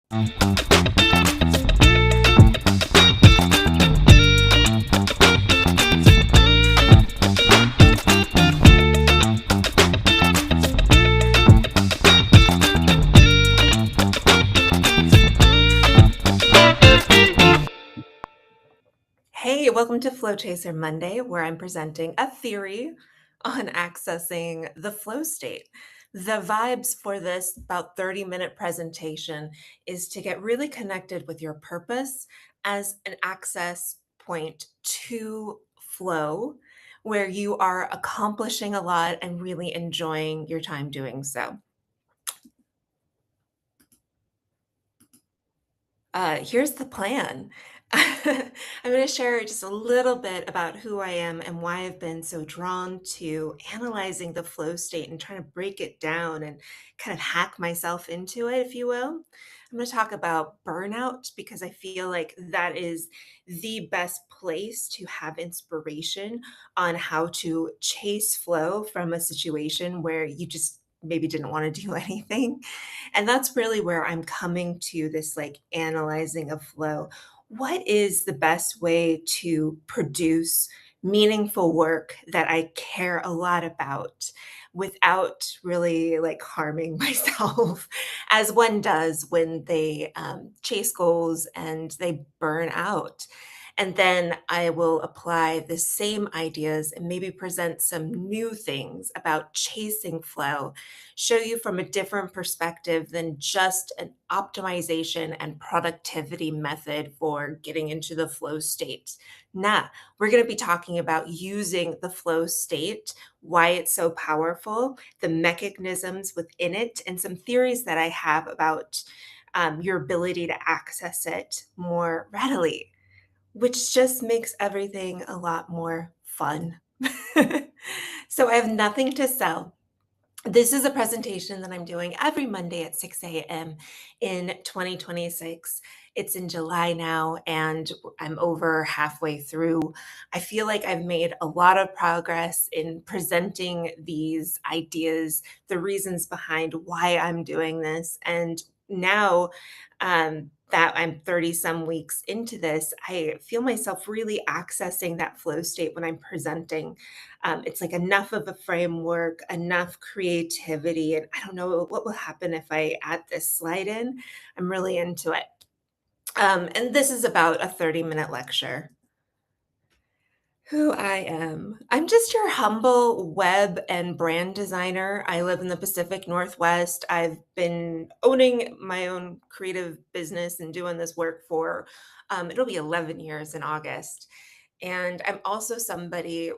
Hey, welcome to Flow Chaser Monday, where I'm presenting a theory on accessing the flow state. The vibes for this about 30-minute presentation is to get really connected with your purpose as an access point to flow, where you are accomplishing a lot and really enjoying your time doing so. Here's the plan. I'm going to share just a little bit about who I am and why I've been so drawn to analyzing the flow state and trying to break it down and kind of hack myself into it, if you will. I'm going to talk about burnout because I feel like that is the best place to have inspiration on how to chase flow from a situation where you just maybe didn't want to do anything. And that's really where I'm coming to this like analyzing of flow. What is the best way to produce meaningful work that I care a lot about without really like harming myself, as one does when they chase goals and they burn out? And then I will apply the same ideas and maybe present some new things about chasing flow, show you from a different perspective than just an optimization and productivity method for getting into the flow state. Nah, we're going to be talking about using the flow state, why it's so powerful, the mechanisms within it, and some theories that I have about your ability to access it more readily, which just makes everything a lot more fun. So I have nothing to sell. This is a presentation that I'm doing every Monday at 6 a.m. in 2026. It's in July now, and I'm over halfway through. I feel like I've made a lot of progress in presenting these ideas, the reasons behind why I'm doing this. And now that I'm 30 some weeks into this, I feel myself really accessing that flow state when I'm presenting. It's like enough of a framework, enough creativity, and I don't know what will happen if I add this slide in. I'm really into it. And this is about a 30-minute lecture. Who I am. I'm just your humble web and brand designer. I live in the Pacific Northwest. I've been owning my own creative business and doing this work for it'll be 11 years in August. And I'm also somebody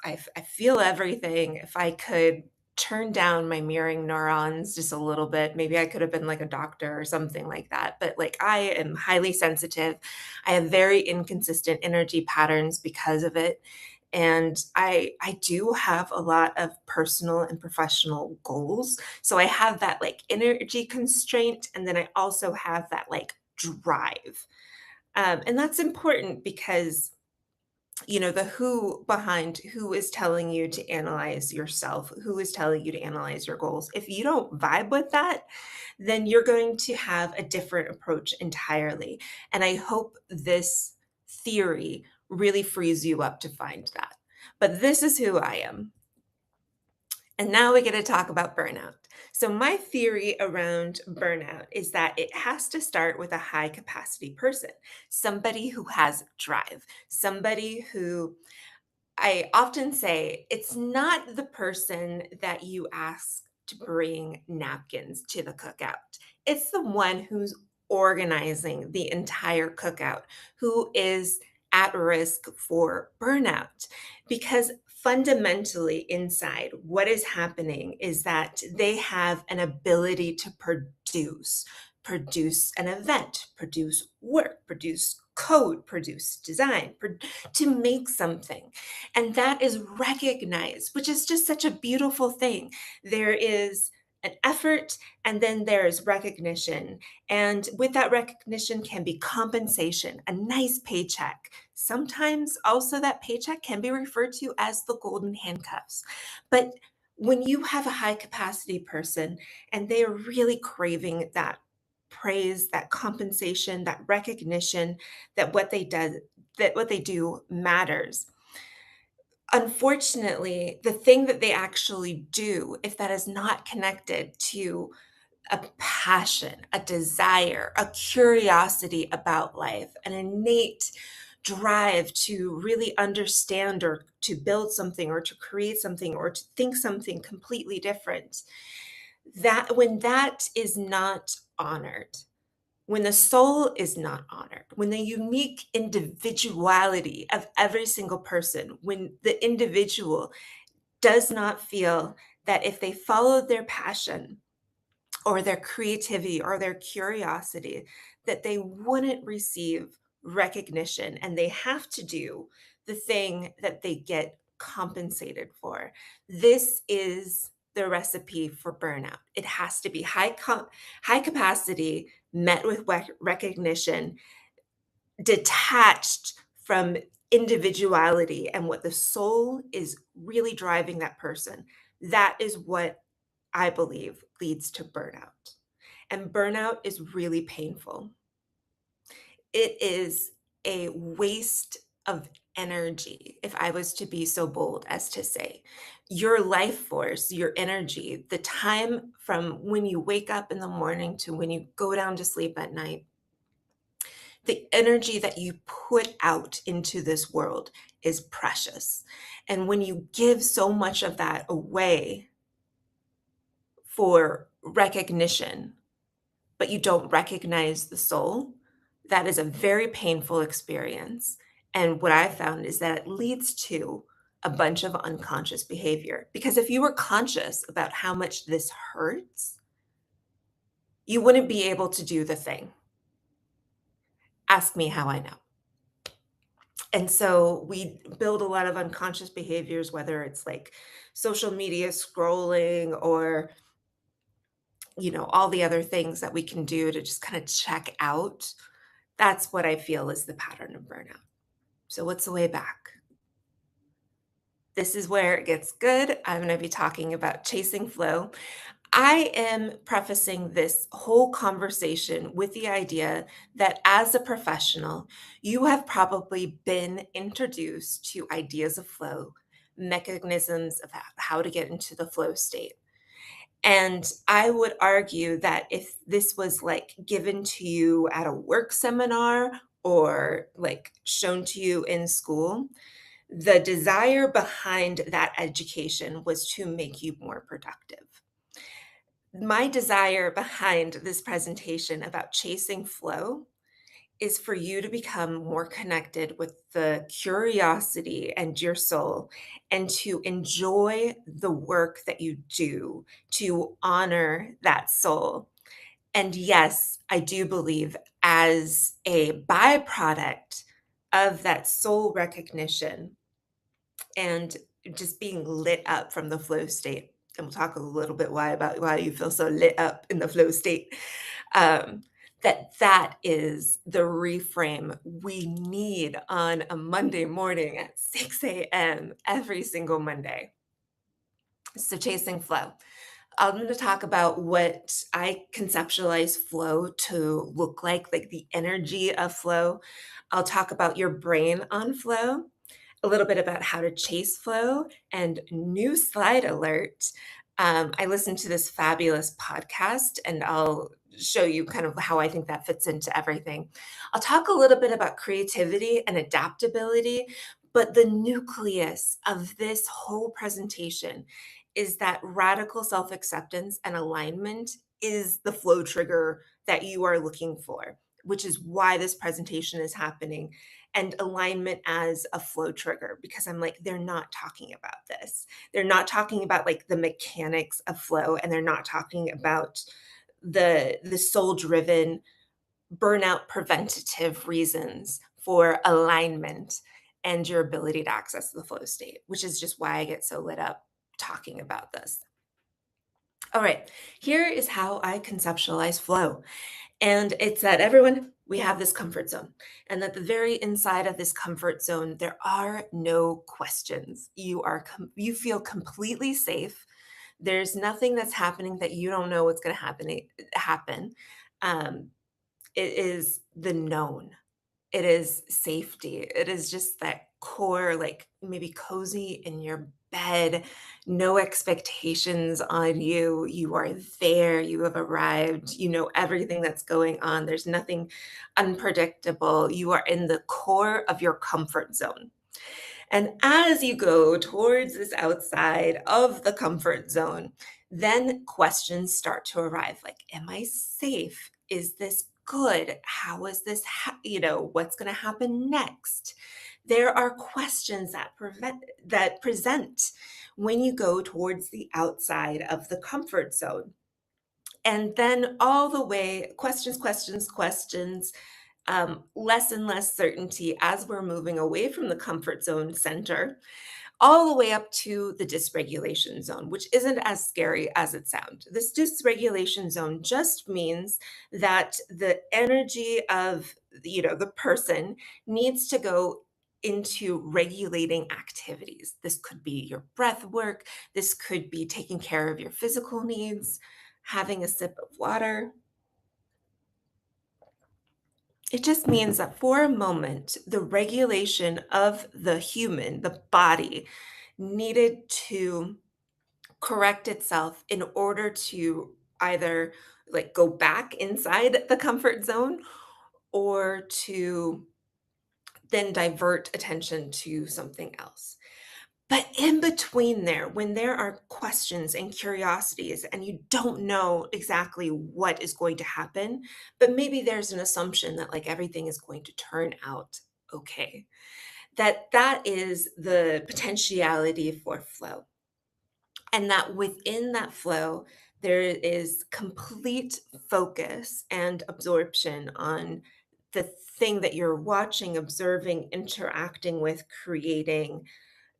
I feel everything. If I could turn down my mirroring neurons just a little bit, maybe I could have been like a doctor or something like that. But like I am highly sensitive. I have very inconsistent energy patterns because of it. And I do have a lot of personal and professional goals. So I have that like energy constraint, and then I also have that like drive. And that's important because the who behind who is telling you to analyze yourself, who is telling you to analyze your goals. If you don't vibe with that, then you're going to have a different approach entirely. And I hope this theory really frees you up to find that. But this is who I am. And now we get to talk about burnout. So, my theory around burnout is that it has to start with a high capacity person, somebody who has drive, somebody who I often say it's not the person that you ask to bring napkins to the cookout. It's the one who's organizing the entire cookout, who is at risk for burnout. Because fundamentally, inside, what is happening is that they have an ability to produce an event, produce work, produce code, produce design, to make something. And that is recognized, which is just such a beautiful thing. There is an effort and then there's recognition. And with that recognition can be compensation, a nice paycheck. Sometimes also that paycheck can be referred to as the golden handcuffs. But when you have a high capacity person and they are really craving that praise, that compensation, that recognition that what they do matters. Unfortunately, the thing that they actually do, if that is not connected to a passion, a desire, a curiosity about life, an innate drive to really understand or to build something or to create something or to think something completely different, that when that is not honored, when the soul is not honored, when the unique individuality of every single person, when the individual does not feel that if they followed their passion or their creativity or their curiosity, that they wouldn't receive recognition and they have to do the thing that they get compensated for. This is the recipe for burnout. It has to be high capacity met with recognition, detached from individuality and what the soul is really driving that person. That is what I believe leads to burnout. And burnout is really painful. It is a waste of energy, if I was to be so bold as to say. Your life force, your energy, the time from when you wake up in the morning to when you go down to sleep at night, the energy that you put out into this world is precious. And when you give so much of that away for recognition, but you don't recognize the soul, that is a very painful experience. And what I've found is that it leads to a bunch of unconscious behavior. Because if you were conscious about how much this hurts, you wouldn't be able to do the thing. Ask me how I know. And so we build a lot of unconscious behaviors, whether it's like social media scrolling or, all the other things that we can do to just kind of check out. That's what I feel is the pattern of burnout. So, what's the way back? This is where it gets good. I'm going to be talking about chasing flow. I am prefacing this whole conversation with the idea that as a professional, you have probably been introduced to ideas of flow, mechanisms of how to get into the flow state. And I would argue that if this was like given to you at a work seminar or like shown to you in school, the desire behind that education was to make you more productive. My desire behind this presentation about chasing flow is for you to become more connected with the curiosity and your soul and to enjoy the work that you do to honor that soul. And yes, I do believe as a byproduct of that soul recognition and just being lit up from the flow state. And we'll talk a little bit why about why you feel so lit up in the flow state. Um, that is the reframe we need on a Monday morning at 6 a.m. every single Monday. So chasing flow. I'm going to talk about what I conceptualize flow to look like the energy of flow. I'll talk about your brain on flow, a little bit about how to chase flow, and new slide alert. I listened to this fabulous podcast, and I'll show you kind of how I think that fits into everything. I'll talk a little bit about creativity and adaptability, but the nucleus of this whole presentation is that radical self acceptance and alignment is the flow trigger that you are looking for, which is why this presentation is happening, and alignment as a flow trigger, because I'm like, they're not talking about this. They're not talking about like the mechanics of flow, and they're not talking about the soul driven burnout preventative reasons for alignment and your ability to access the flow state, which is just why I get so lit up talking about this. All right, here is how I conceptualize flow. And it's that everyone, we have this comfort zone. And that the very inside of this comfort zone, there are no questions. You feel completely safe. There's nothing that's happening that you don't know what's going to happen. Um, it is the known. It is safety. It is just that core, like maybe cozy in your bed, no expectations on you. You are there. You have arrived. You know everything that's going on. There's nothing unpredictable. You are in the core of your comfort zone. And as you go towards this outside of the comfort zone, then questions start to arrive like, am I safe? Is this good? How is this, what's going to happen next? There are questions that present when you go towards the outside of the comfort zone. And then all the way, questions, questions, questions, less and less certainty as we're moving away from the comfort zone center, all the way up to the dysregulation zone, which isn't as scary as it sounds. This dysregulation zone just means that the energy of the person needs to go into regulating activities. This could be your breath work, this could be taking care of your physical needs, having a sip of water. It just means that for a moment, the regulation of the human, the body, needed to correct itself in order to either like go back inside the comfort zone or to then divert attention to something else. But in between there, when there are questions and curiosities and you don't know exactly what is going to happen, but maybe there's an assumption that like everything is going to turn out okay, that is the potentiality for flow. And that within that flow, there is complete focus and absorption on the thing that you're watching, observing, interacting with, creating.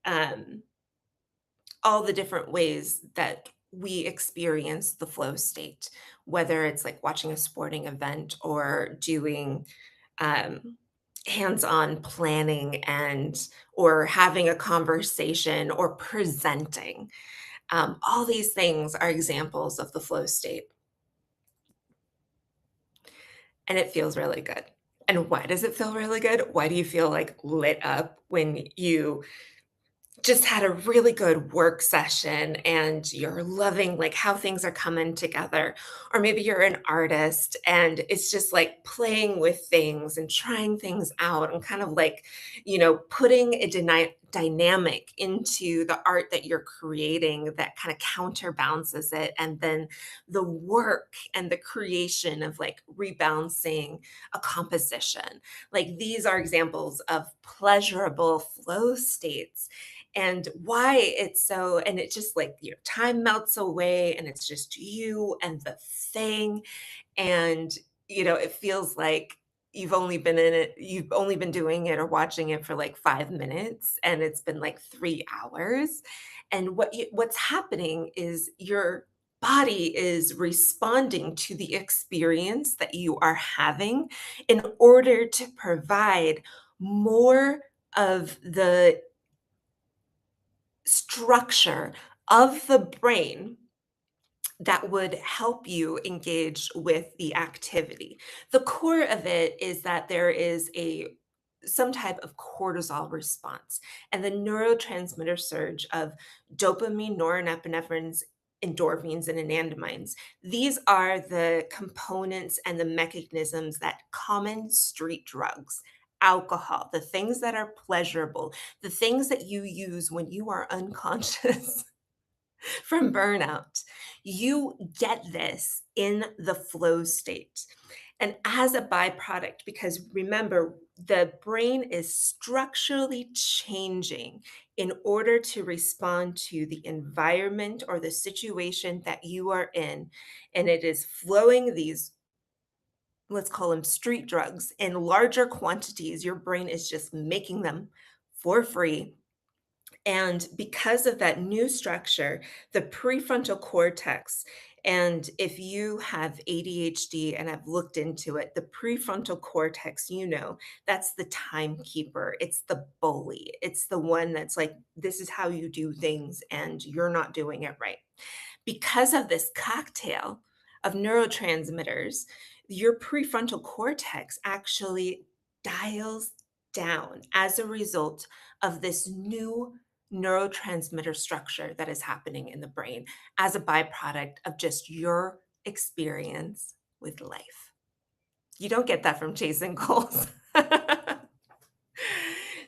Um, all the different ways that we experience the flow state, whether it's like watching a sporting event or doing um, hands-on planning and or having a conversation or presenting. All these things are examples of the flow state, and it feels really good. And why does it feel really good? Why do you feel like lit up when you just had a really good work session and you're loving like how things are coming together, or maybe you're an artist and it's just like playing with things and trying things out and kind of like putting a dynamic into the art that you're creating that kind of counterbalances it, and then the work and the creation of like rebalancing a composition. Like these are examples of pleasurable flow states, and why it's so, and it just like time melts away and it's just you and the thing. And it feels like you've only been doing it or watching it for like 5 minutes and it's been like 3 hours. And what's happening is your body is responding to the experience that you are having in order to provide more of the structure of the brain that would help you engage with the activity. The core of it is that there is a some type of cortisol response and the neurotransmitter surge of dopamine, norepinephrines, endorphins, and anandamines. These are the components and the mechanisms that common street drugs, alcohol, the things that are pleasurable, the things that you use when you are unconscious from burnout. You get this in the flow state. And as a byproduct, because remember, the brain is structurally changing in order to respond to the environment or the situation that you are in. And it is flowing these, let's call them street drugs, in larger quantities. Your brain is just making them for free, and because of that new structure, the prefrontal cortex, and if you have ADHD and I've looked into it, the prefrontal cortex, that's the timekeeper. It's the bully. It's the one that's like, this is how you do things and you're not doing it right. Because of this cocktail of neurotransmitters, your prefrontal cortex actually dials down as a result of this new neurotransmitter structure that is happening in the brain as a byproduct of just your experience with life. You don't get that from chasing goals.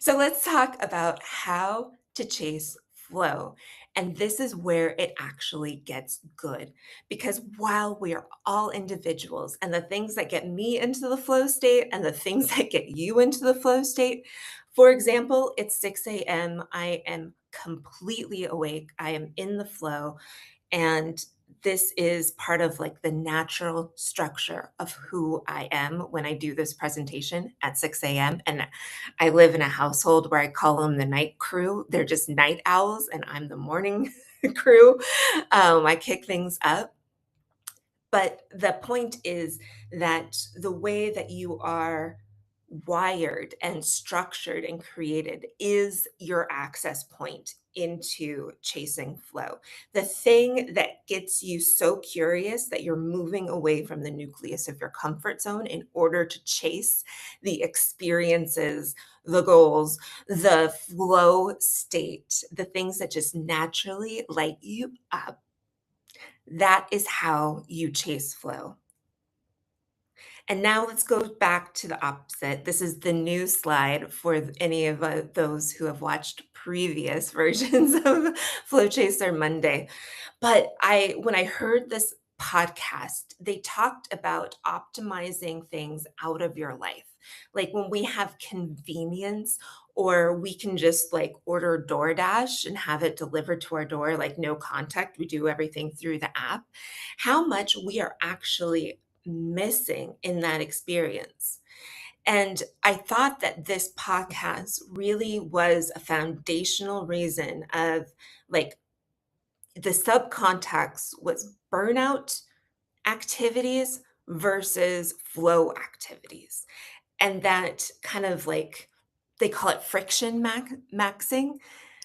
So let's talk about how to chase flow. And this is where it actually gets good. Because while we are all individuals, and the things that get me into the flow state and the things that get you into the flow state, for example, it's 6 a.m. I am completely awake. I am in the flow. And this is part of like the natural structure of who I am when I do this presentation at 6 a.m. And I live in a household where I call them the night crew. They're just night owls, and I'm the morning crew. I kick things up. But the point is that the way that you are wired and structured and created is your access point into chasing flow. The thing that gets you so curious that you're moving away from the nucleus of your comfort zone in order to chase the experiences, the goals, the flow state, the things that just naturally light you up. That is how you chase flow. And now let's go back to the opposite. This is the new slide for any of those who have watched previous versions of Flow Chaser Monday. But when I heard this podcast, they talked about optimizing things out of your life. Like when we have convenience, or we can just like order DoorDash and have it delivered to our door, like no contact, we do everything through the app, how much we are actually missing in that experience. And I thought that this podcast really was a foundational reason of like the subcontext was burnout activities versus flow activities. And that kind of like, they call it friction maxing,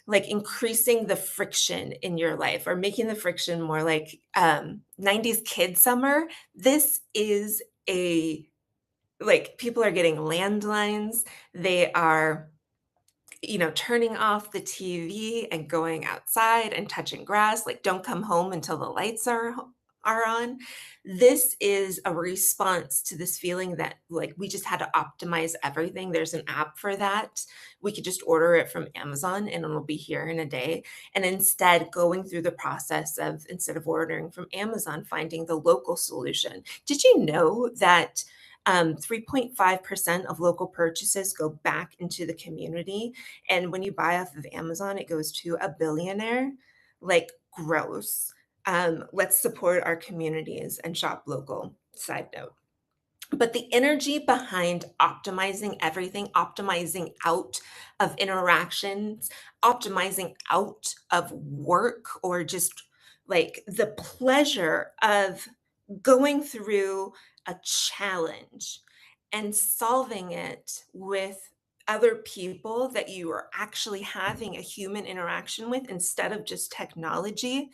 like increasing the friction in your life or making the friction more like 90s kid summer. This is a like people are getting landlines. They are turning off the TV and going outside and touching grass, like don't come home until the lights are on. This is a response to this feeling that like we just had to optimize everything. There's an app for that. We could just order it from Amazon and it'll be here in a day. And instead going through the process of instead of ordering from Amazon, finding the local solution. Did you know that 3.5% of local purchases go back into the community? And when you buy off of Amazon, it goes to a billionaire. Like, gross. Let's support our communities and shop local. Side note. But the energy behind optimizing everything, optimizing out of interactions, optimizing out of work, or just like the pleasure of going through a challenge and solving it with other people that you are actually having a human interaction with instead of just technology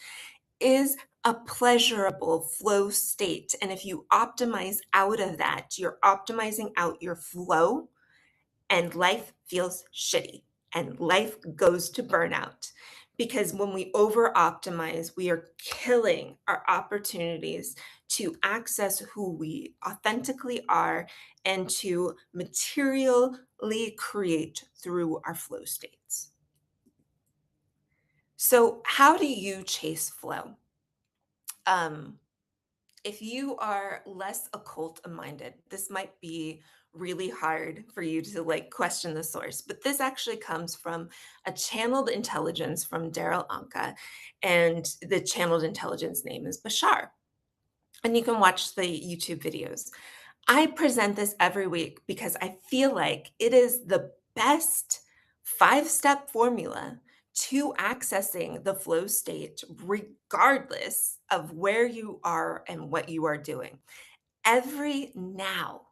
is a pleasurable flow state. And if you optimize out of that, you're optimizing out your flow, and life feels shitty and life goes to burnout. Because when we over optimize, we are killing our opportunities to access who we authentically are and to materially create through our flow states. So, how do you chase flow? Um, if you are less occult minded, this might be really hard for you to like question the source, but this actually comes from a channeled intelligence from Daryl Anka, and the channeled intelligence name is Bashar. And you can watch the YouTube videos. I present this every week because I feel like it is the best 5 step formula to accessing the flow state, regardless of where you are and what you are doing. Every now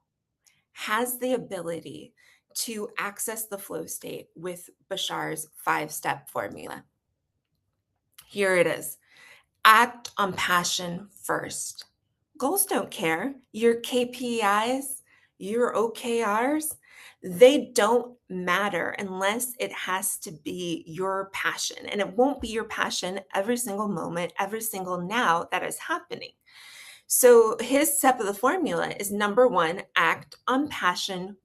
has the ability to access the flow state with Bashar's 5 step formula. Here it is: act on passion first. Goals don't care. Your KPIs, your OKRs, they don't matter unless it has to be your passion. And it won't be your passion every single moment, every single now that is happening. So his step of the formula is number one, act on passion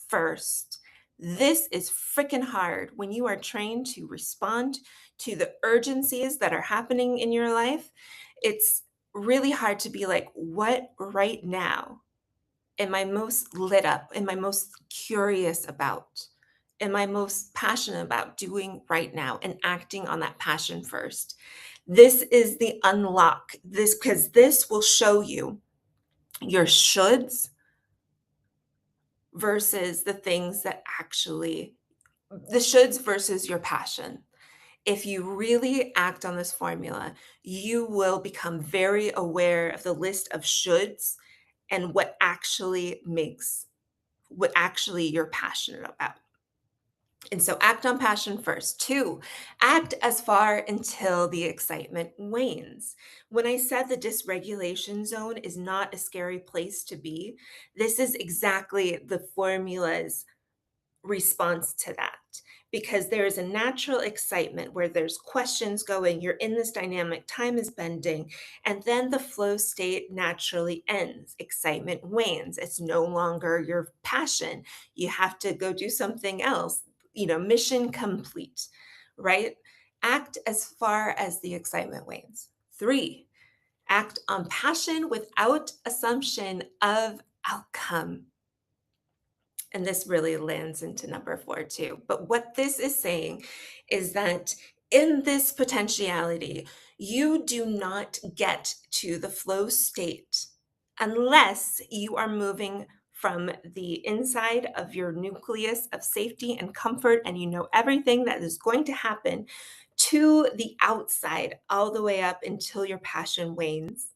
first. This is freaking hard when you are trained to respond to the urgencies that are happening in your life. It's really hard to be like, what right now am I most lit up? Am I most curious about? Am I most passionate about doing right now and acting on that passion first? This is the unlock. This because this will show you your shoulds versus the things that actually the shoulds versus your passion. If you really act on this formula, you will become very aware of the list of shoulds and what actually you're passionate about. And so act on passion first. Two, act as far until the excitement wanes. When I said the dysregulation zone is not a scary place to be, this is exactly the formula's response to that because there is a natural excitement where there's questions going, you're in this dynamic, time is bending, and then the flow state naturally ends. Excitement wanes. It's no longer your passion. You have to go do something else, mission complete, right? Act as far as the excitement wanes. Three, act on passion without assumption of outcome. And this really lands into number four too. But what this is saying is that in this potentiality, you do not get to the flow state unless you are moving from the inside of your nucleus of safety and comfort, and you know everything that is going to happen to the outside, all the way up until your passion wanes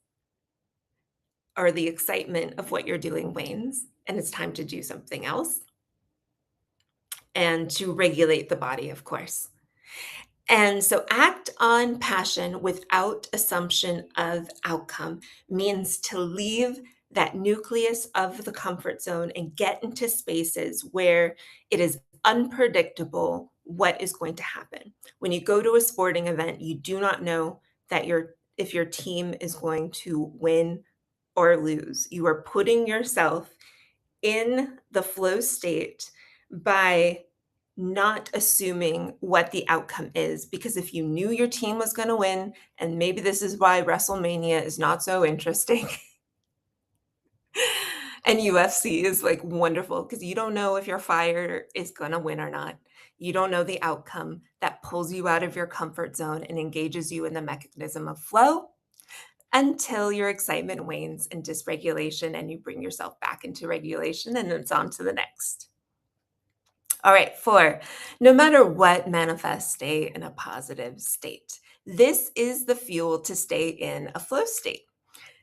or the excitement of what you're doing wanes, and it's time to do something else and to regulate the body, of course. And so, act on passion without assumption of outcome means to leave that nucleus of the comfort zone and get into spaces where it is unpredictable what is going to happen. When you go to a sporting event, you do not know that if your team is going to win or lose. You are putting yourself in the flow state by not assuming what the outcome is. Because if you knew your team was going to win, and maybe this is why WrestleMania is not so interesting, and UFC is like wonderful because you don't know if your fire is going to win or not. You don't know the outcome that pulls you out of your comfort zone and engages you in the mechanism of flow until your excitement wanes and dysregulation and you bring yourself back into regulation and it's on to the next. All right, four, no matter what, manifest, stay in a positive state. This is the fuel to stay in a flow state.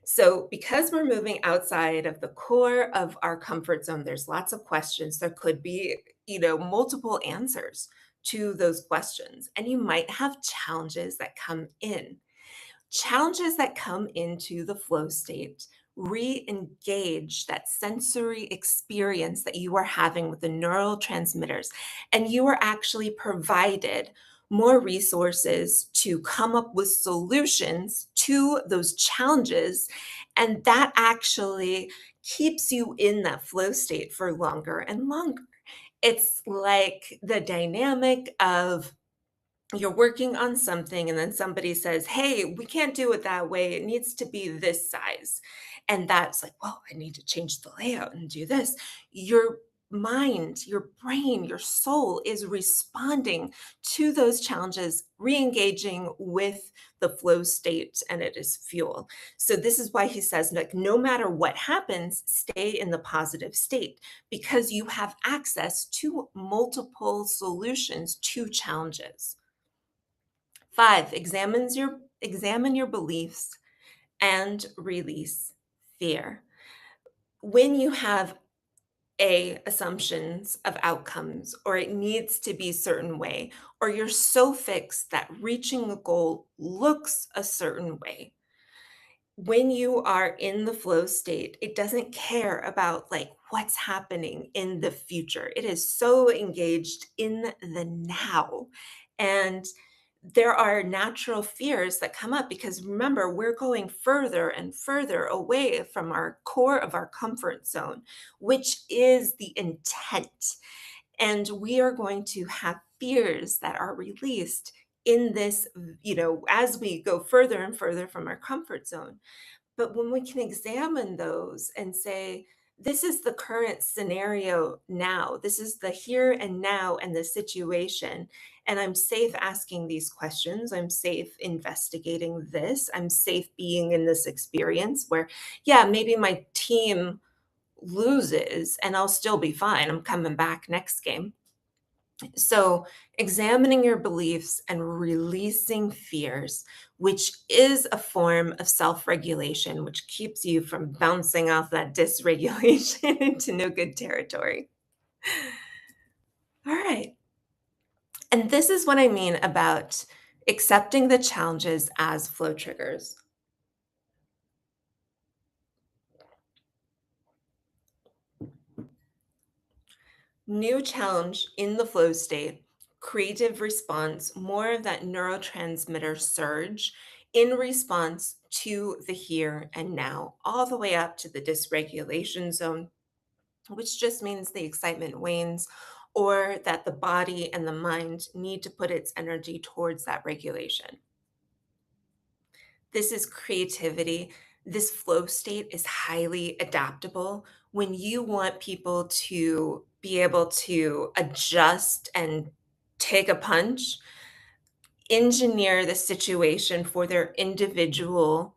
So, because we're moving outside of the core of our comfort zone, there's lots of questions. There could be, multiple answers to those questions, and you might have challenges that come in. Challenges that come into the flow state re-engage that sensory experience that you are having with the neurotransmitters, and you are actually provided more resources to come up with solutions to those challenges, and that actually keeps you in that flow state for longer and longer. It's like the dynamic of you're working on something and then somebody says, "Hey, we can't do it that way. It needs to be this size." And that's like, "Well, I need to change the layout and do this." Your mind, your brain, your soul is responding to those challenges, re-engaging with the flow state, and it is fuel. So this is why he says, like, no matter what happens, stay in the positive state because you have access to multiple solutions to challenges. Five, examine your beliefs and release fear. When you have a assumptions of outcomes or it needs to be a certain way or you're so fixed that reaching a goal looks a certain way, when you are in the flow state, it doesn't care about like what's happening in the future. It is so engaged in the now. And there are natural fears that come up because remember, we're going further and further away from our core of our comfort zone, which is the intent. And we are going to have fears that are released in this, as we go further and further from our comfort zone. But when we can examine those and say, this is the current scenario now, this is the here and now and the situation. And I'm safe asking these questions. I'm safe investigating this. I'm safe being in this experience where, yeah, maybe my team loses and I'll still be fine. I'm coming back next game. So, examining your beliefs and releasing fears, which is a form of self regulation, which keeps you from bouncing off that dysregulation into no good territory. All right. And this is what I mean about accepting the challenges as flow triggers. New challenge in the flow state, creative response, more of that neurotransmitter surge in response to the here and now, all the way up to the dysregulation zone, which just means the excitement wanes or that the body and the mind need to put its energy towards that regulation. This is creativity. This flow state is highly adaptable. When you want people to be able to adjust and take a punch, engineer the situation for their individual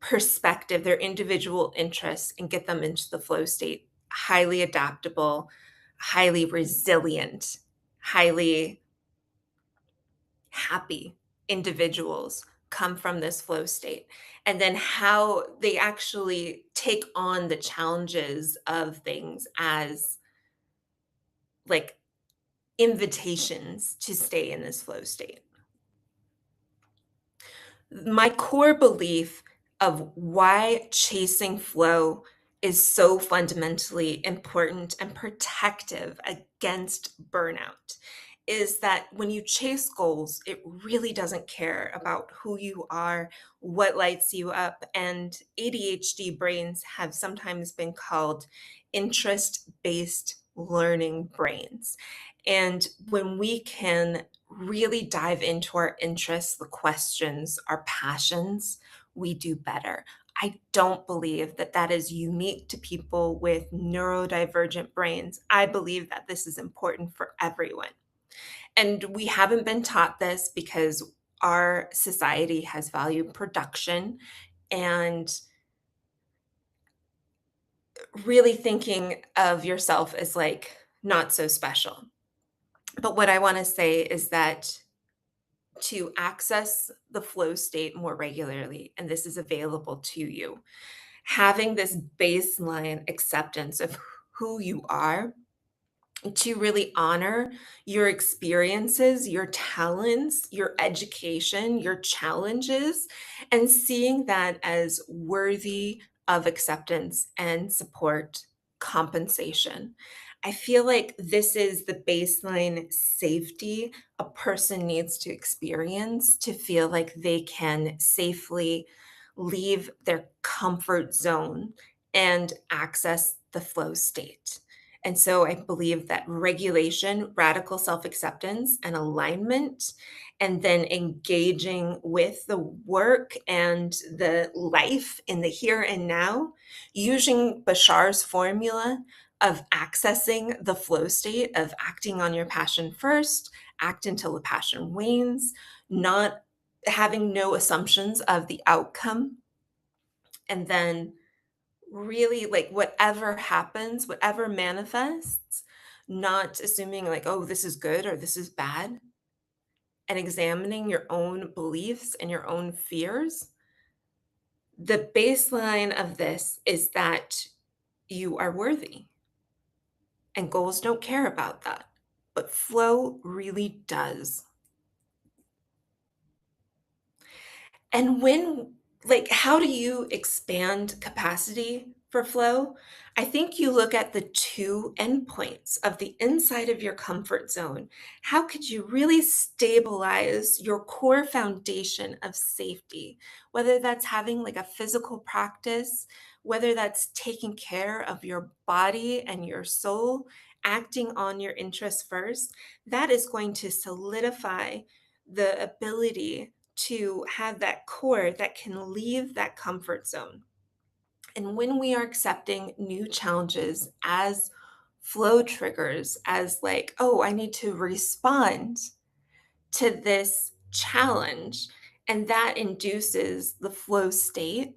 perspective, their individual interests, and get them into the flow state. Highly adaptable, highly resilient, highly happy individuals come from this flow state. And then how they actually take on the challenges of things as like invitations to stay in this flow state. My core belief of why chasing flow is so fundamentally important and protective against burnout is that when you chase goals, it really doesn't care about who you are, what lights you up. And ADHD brains have sometimes been called interest based learning brains. And when we can really dive into our interests, the questions, our passions, we do better. I don't believe that that is unique to people with neurodivergent brains. I believe that this is important for everyone. And we haven't been taught this because our society has valued production and really thinking of yourself as like not so special. But what I want to say is that to access the flow state more regularly, and this is available to you. Having this baseline acceptance of who you are, to really honor your experiences, your talents, your education, your challenges, and seeing that as worthy of acceptance and support, compensation. I feel like this is the baseline safety a person needs to experience to feel like they can safely leave their comfort zone and access the flow state. And so I believe that regulation, radical self acceptance, and alignment, and then engaging with the work and the life in the here and now, using Bashar's formula of accessing the flow state, of acting on your passion first, act until the passion wanes, not having no assumptions of the outcome, and then really like whatever happens, whatever manifests, not assuming like, oh, this is good or this is bad, and examining your own beliefs and your own fears. The baseline of this is that you are worthy, and goals don't care about that, but flow really does. And when Like, how do you expand capacity for flow? I think you look at the two endpoints of the inside of your comfort zone. How could you really stabilize your core foundation of safety? Whether that's having like a physical practice, whether that's taking care of your body and your soul, acting on your interests first, that is going to solidify the ability to have that core that can leave that comfort zone. And when we are accepting new challenges as flow triggers, as like, oh, I need to respond to this challenge, and that induces the flow state,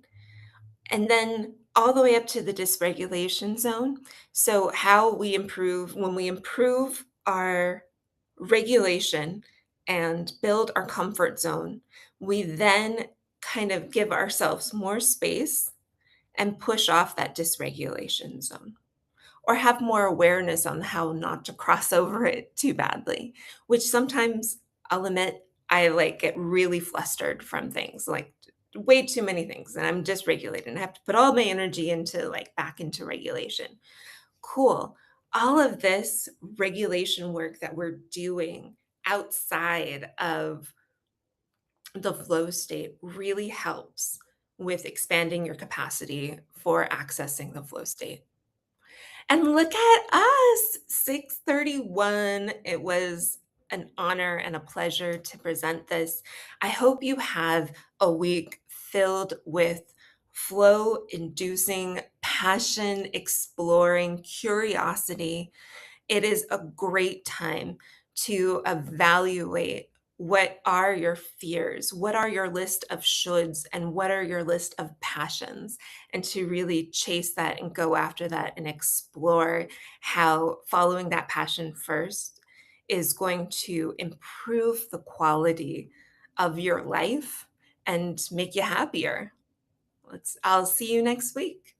and then all the way up to the dysregulation zone. So, how we improve when we improve our regulation and build our comfort zone, we then kind of give ourselves more space and push off that dysregulation zone or have more awareness on how not to cross over it too badly, which sometimes I'll admit I like get really flustered from things like way too many things and I'm dysregulated and I have to put all my energy into like back into regulation. Cool. All of this regulation work that we're doing outside of the flow state really helps with expanding your capacity for accessing the flow state. And look at us, 6:31. It was an honor and a pleasure to present this. I hope you have a week filled with flow inducing, passion exploring, curiosity. It is a great time to evaluate what are your fears, what are your list of shoulds, and what are your list of passions, and to really chase that and go after that and explore how following that passion first is going to improve the quality of your life and make you happier. I'll see you next week.